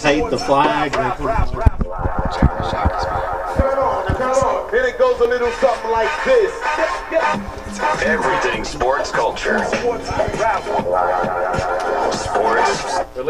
hate the flag. And it goes a little something like this. Everything sports culture. Sports. At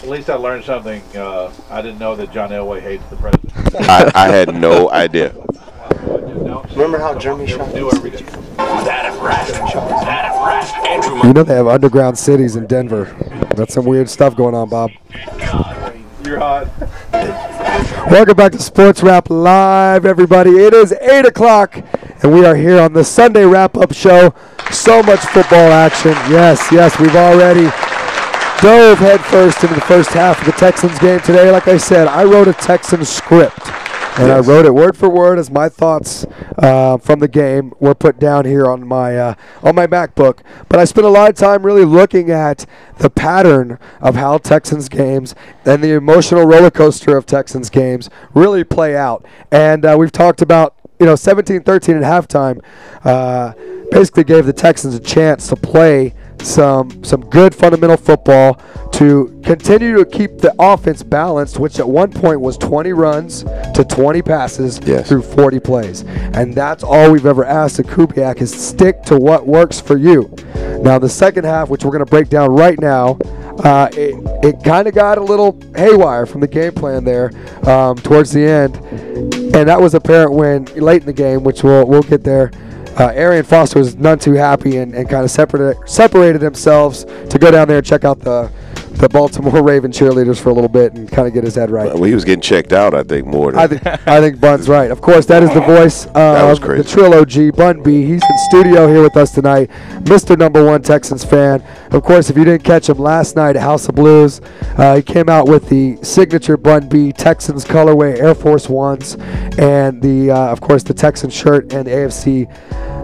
least I learned something. I didn't know that John Elway hates the president. I had no idea. Remember how Jeremy shot? Do every day. You know they have underground cities in Denver. That's some weird stuff going on, Bob. You're hot. Welcome back to Sports Wrap Live, everybody. It is 8 o'clock, and we are here on the Sunday wrap-up show. So much football action. Yes, we've already dove headfirst into the first half of the Texans game today. Like I said, I wrote a Texans script. And I wrote it word for word as my thoughts from the game were put down here on my MacBook. But I spent a lot of time really looking at the pattern of how Texans games and the emotional roller coaster of Texans games really play out. And we've talked about 17-13 at halftime basically gave the Texans a chance to play some good fundamental football to continue to keep the offense balanced, which at one point was 20 runs to 20 passes through 40 plays. And that's all we've ever asked of Kubiak is stick to what works for you. Now, the second half, which we're going to break down right now, it kind of got a little haywire from the game plan there towards the end. And that was apparent when late in the game, which we'll get there, Arian Foster was none too happy and kind of separated themselves to go down there and check out the Baltimore Raven cheerleaders for a little bit and kind of get his head right. Well, he was getting checked out, I think, more than I think Bun's right. Of course, that is the voice of the Trill OG, Bun B. He's in studio here with us tonight, Mr. #1 Texans fan. Of course, if you didn't catch him last night at House of Blues, he came out with the signature Bun B Texans colorway Air Force Ones and of course, the Texans shirt and the AFC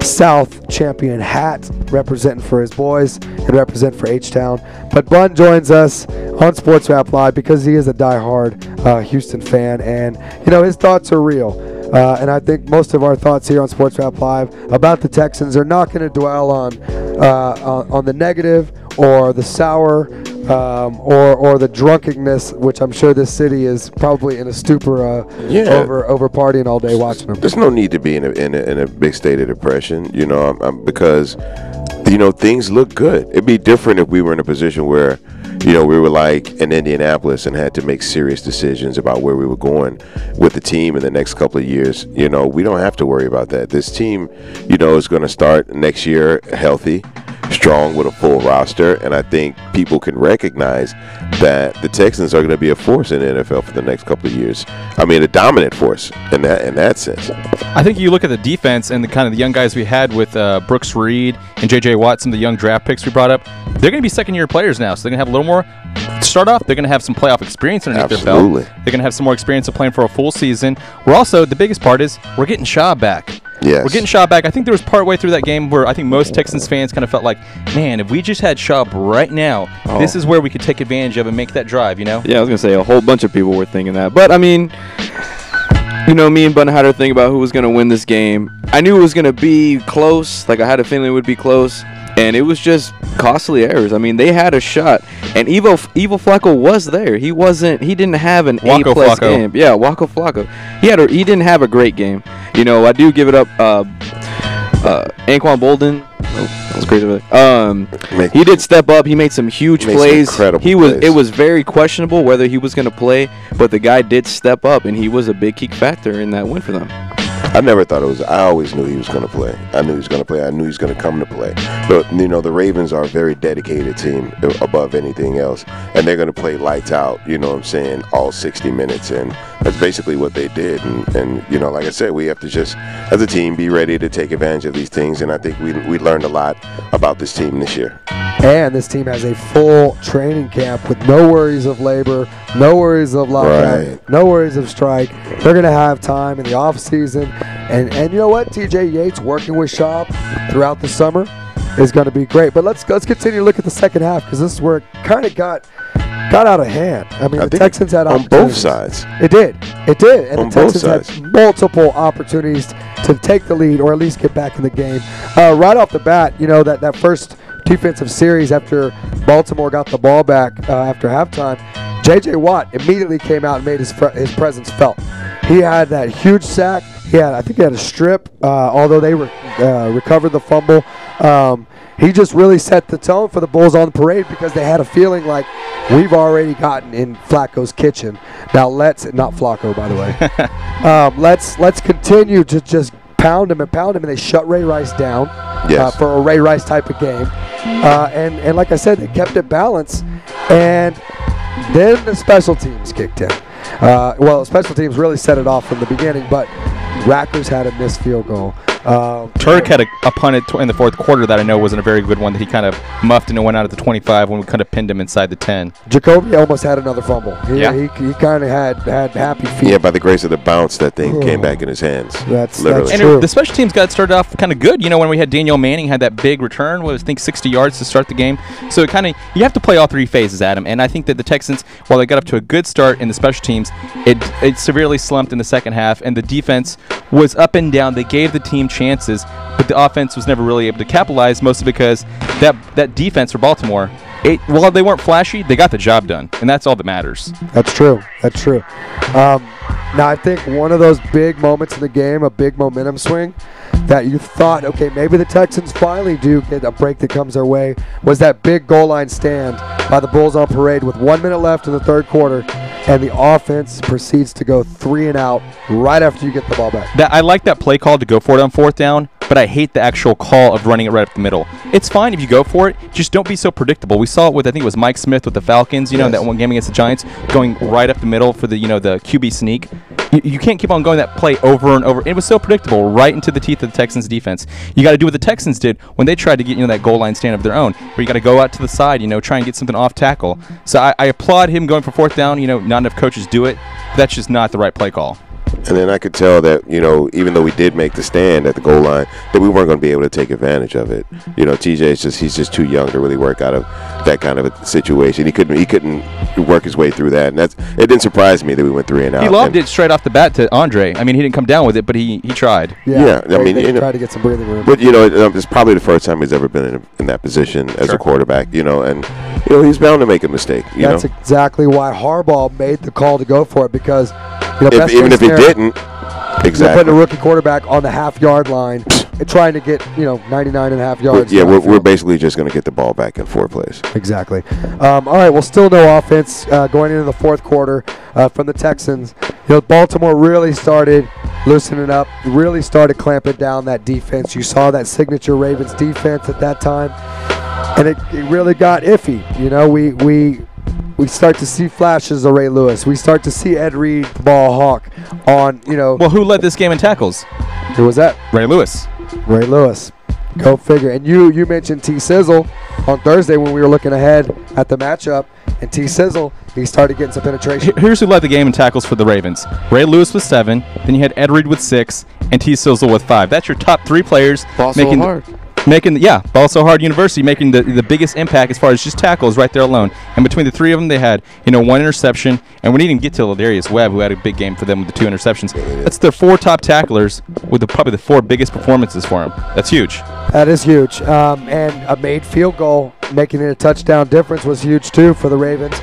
South champion hat representing for his boys and represent for H-Town. But Bun joins us on Sports Wrap Live because he is a diehard Houston fan, and his thoughts are real. And I think most of our thoughts here on Sports Wrap Live about the Texans are not going to dwell on the negative or the sour or the drunkenness, which I'm sure this city is probably in a stupor over partying all day watching them. There's no need to be in a big state of depression, because things look good. It'd be different if we were in a position where we were like in Indianapolis and had to make serious decisions about where we were going with the team in the next couple of years. We don't have to worry about that. This team, is going to start next year healthy, strong with a full roster, and I think people can recognize that the Texans are going to be a force in the NFL for the next couple of years. I mean, a dominant force in that sense. I think you look at the defense and the kind of the young guys we had with Brooks Reed and J.J. Watt, some of the young draft picks we brought up. They're going to be second-year players now, so they're going to have a little more. To start off, they're going to have some playoff experience underneath their belt. They're going to have some more experience of playing for a full season. We're also, the biggest part is, we're getting Shaw back. Yes. We're getting Shaw back. I think there was part way through that game where I think most Texans fans kind of felt like, man, if we just had Shaw right now, this is where we could take advantage of and make that drive, Yeah, I was going to say a whole bunch of people were thinking that. But, I mean, me and Bun had our thing about who was going to win this game. I knew it was going to be close. Like, I had a feeling it would be close. And it was just costly errors. I mean, they had a shot. And Evil Flacco was there. He didn't have an A+ game. Yeah, Waka Flacco. He didn't have a great game. I do give it up. Anquan Bolden. That was crazy. He did step up. He made some huge plays. It was very questionable whether he was going to play, but the guy did step up, and he was a big key factor in that win for them. I never thought it was. I always knew he was going to play. I knew he was going to play. I knew he was going to come to play. But the Ravens are a very dedicated team above anything else, and they're going to play lights out. All 60 minutes, and that's basically what they did. And like I said, we have to just, as a team, be ready to take advantage of these things. And I think we learned a lot about this team this year. And this team has a full training camp with no worries of labor, no worries of lockout, no worries of strike. They're going to have time in the off season. And you know what? TJ Yates working with Shaw throughout the summer is going to be great. But let's continue to look at the second half, because this is where it kind of got out of hand. I mean, the Texans had on both sides. It did. And the Texans had multiple opportunities to take the lead or at least get back in the game. Right off the bat, that first defensive series after Baltimore got the ball back after halftime, J.J. Watt immediately came out and made his presence felt. He had that huge sack. I think he had a strip, although they recovered the fumble. He just really set the tone for the Bulls on the parade because they had a feeling like we've already gotten in Flacco's kitchen. Now not Flacco, by the way. Let's continue to just pound him, and they shut Ray Rice down for a Ray Rice type of game. And like I said, they kept it balanced, and then the special teams kicked in. Special teams really set it off from the beginning, but Rackers had a missed field goal. Turk had a punt in the fourth quarter that I know wasn't a very good one that he kind of muffed and went out at the 25 when we kind of pinned him inside the 10. Jacoby almost had another fumble. He kind of had happy feet. Yeah, by the grace of the bounce, that thing came back in his hands. That's true. And the special teams got started off kind of good. When we had Daniel Manning had that big return, I think 60 yards to start the game. So you have to play all three phases, Adam. And I think that the Texans, while they got up to a good start in the special teams, it severely slumped in the second half, and the defense was up and down. They gave the team chances, but the offense was never really able to capitalize, mostly because that defense for Baltimore, while they weren't flashy, they got the job done, and that's all that matters. That's true. Now, I think one of those big moments in the game, a big momentum swing, that you thought, okay, maybe the Texans finally do get a break that comes their way, was that big goal line stand by the Bulls on parade with 1 minute left in the third quarter, and the offense proceeds to go 3 and out right after you get the ball back. I like that play call to go for it on fourth down, but I hate the actual call of running it right up the middle. It's fine if you go for it, just don't be so predictable. We saw it with, I think it was Mike Smith with the Falcons, in that one game against the Giants, going right up the middle for the the QB sneak. You can't keep on going that play over and over. It was so predictable, right into the teeth of the Texans defense. You got to do what the Texans did when they tried to get that goal line stand of their own, where you got to go out to the side, try and get something off tackle. So I applaud him going for fourth down. Not enough coaches do it. That's just not the right play call. And then I could tell that, even though we did make the stand at the goal line, that we weren't going to be able to take advantage of it. TJ he's just too young to really work out of that kind of a situation. He couldn't work his way through that. And it didn't surprise me that we went 3 and out. He lobbed it straight off the bat to Andre. I mean, he didn't come down with it, but he tried. Yeah. I mean, he tried to get some breathing room. But, it's probably the first time he's ever been in that position as a quarterback, and, he's bound to make a mistake. That's exactly why Harbaugh made the call to go for it, because even if he didn't, exactly. Putting a rookie quarterback on the half-yard line and trying to get 99 and a half yards. Yeah, we're basically just going to get the ball back in 4 plays. Exactly. All right, well, still no offense going into the fourth quarter from the Texans. Baltimore really started loosening up, really started clamping down that defense. You saw that signature Ravens defense at that time, and it really got iffy. We start to see flashes of Ray Lewis. We start to see Ed Reed, the ball hawk, on, Well, who led this game in tackles? Who was that? Ray Lewis. Ray Lewis. Go figure. And you mentioned T-Sizzle on Thursday when we were looking ahead at the matchup. And T-Sizzle, he started getting some penetration. Here's who led the game in tackles for the Ravens. Ray Lewis with 7. Then you had Ed Reed with 6. And T-Sizzle with 5. That's your top 3 players. Ball so hard. Ball so hard University making the biggest impact as far as just tackles right there alone. And between the 3 of them, they had 1 interception, and we didn't even get to Ladarius Webb, who had a big game for them with the 2 interceptions. That's their 4 top tacklers with probably the 4 biggest performances for them. That's huge. That is huge. And a made field goal, making it a touchdown difference, was huge too for the Ravens.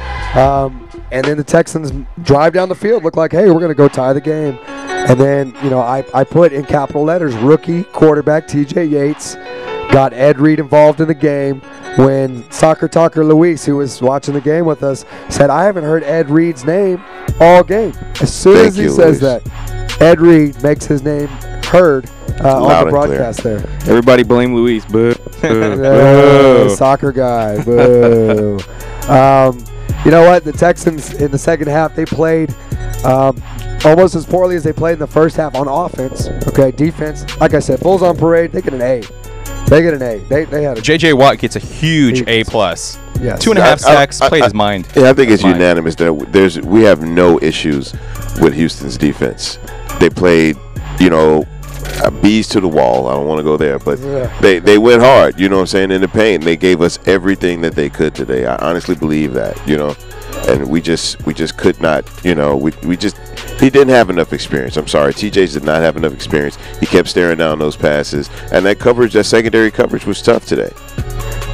And then the Texans drive down the field, look like, hey, we're going to go tie the game. And then, I put in capital letters, rookie quarterback TJ Yates got Ed Reed involved in the game when Soccer Talker Luis, who was watching the game with us, said, I haven't heard Ed Reed's name all game. As soon as he says that, Ed Reed makes his name heard on the broadcast there. Everybody blame Luis. Boo. Soccer guy. Boo. You know what? The Texans in the second half, they played almost as poorly as they played in the first half on offense. Okay, defense, like I said, Bulls on parade, they get an A. They get an A. They had a J.J. Watt gets a huge A+. Yes. 2.5 sacks, played his mind. Yeah, I think it's unanimous that we have no issues with Houston's defense. They played, bees to the wall. I don't want to go there, but they went hard, in the paint. They gave us everything that they could today. I honestly believe that, and we just could not, he didn't have enough experience. I'm sorry, TJ did not have enough experience. He kept staring down those passes, and that secondary coverage was tough today.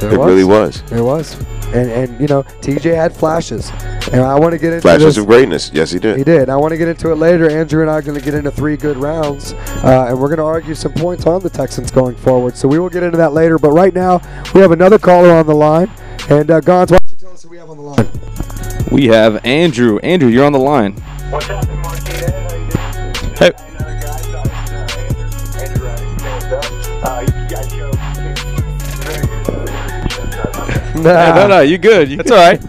It really was. It was. And TJ had flashes. And I want to get into Flashes this. of greatness. Yes, he did. He did. I want to get into it later. Andrew and I are going to get into 3 good rounds, and we're going to argue some points on the Texans going forward. So we will get into that later. But right now, we have another caller on the line. And Gons, why don't you tell us who we have on the line? We have Andrew. Andrew, you're on the line. What's happening, Martinez? How you doing? Hey. Another guy, Andrew you guys show very good. No, you good. It's all right.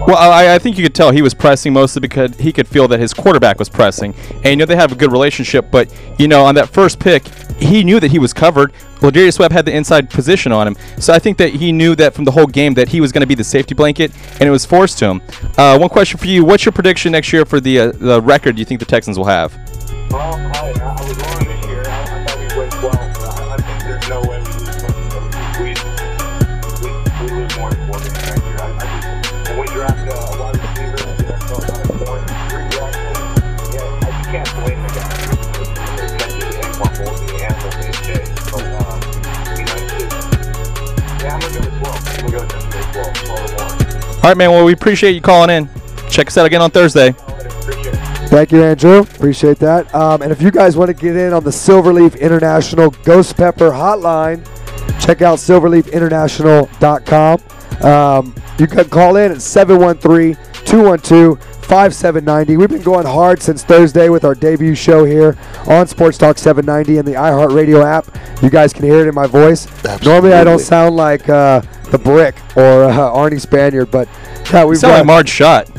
Well, I think you could tell he was pressing mostly because he could feel that his quarterback was pressing. And, they have a good relationship. But, on that first pick, he knew that he was covered. Ladarius Webb had the inside position on him. So I think that he knew that from the whole game that he was going to be the safety blanket, and it was forced to him. One question for you. What's your prediction next year for the record you think the Texans will have? Well, I was wrong this year. I thought we went 12, but I think there's no way we lose more than 4 games next year. When we draft a wide receiver and get ourselves on a point, you can't blame the guy. It's meant to be animal in these days. But, I'm going to go with 12. I'm going to go with 12 or more. All right, man. Well, we appreciate you calling in. Check us out again on Thursday. Thank you, Andrew. Appreciate that. And if you guys want to get in on the Silverleaf International Ghost Pepper Hotline, check out silverleafinternational.com. You can call in at 713-212-5790. We've been going hard since Thursday with our debut show here on Sports Talk 790 and the iHeartRadio app. You guys can hear it in my voice. Absolutely. Normally I don't sound like The Brick or Arnie Spaniard, but yeah, we've sound like Marge Schott.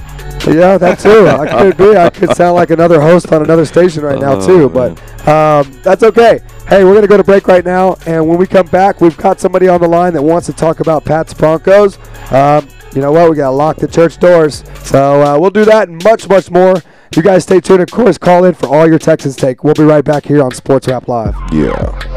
Yeah, that too. I could be. I could sound like another host on another station right now too, but that's okay. Hey, we're going to go to break right now, and when we come back, we've got somebody on the line that wants to talk about Pat's Broncos. You know what? We got to lock the church doors. So we'll do that and much, much more. You guys stay tuned. Of course, call in for all your Texans take. We'll be right back here on Sports Rap Live. Yeah.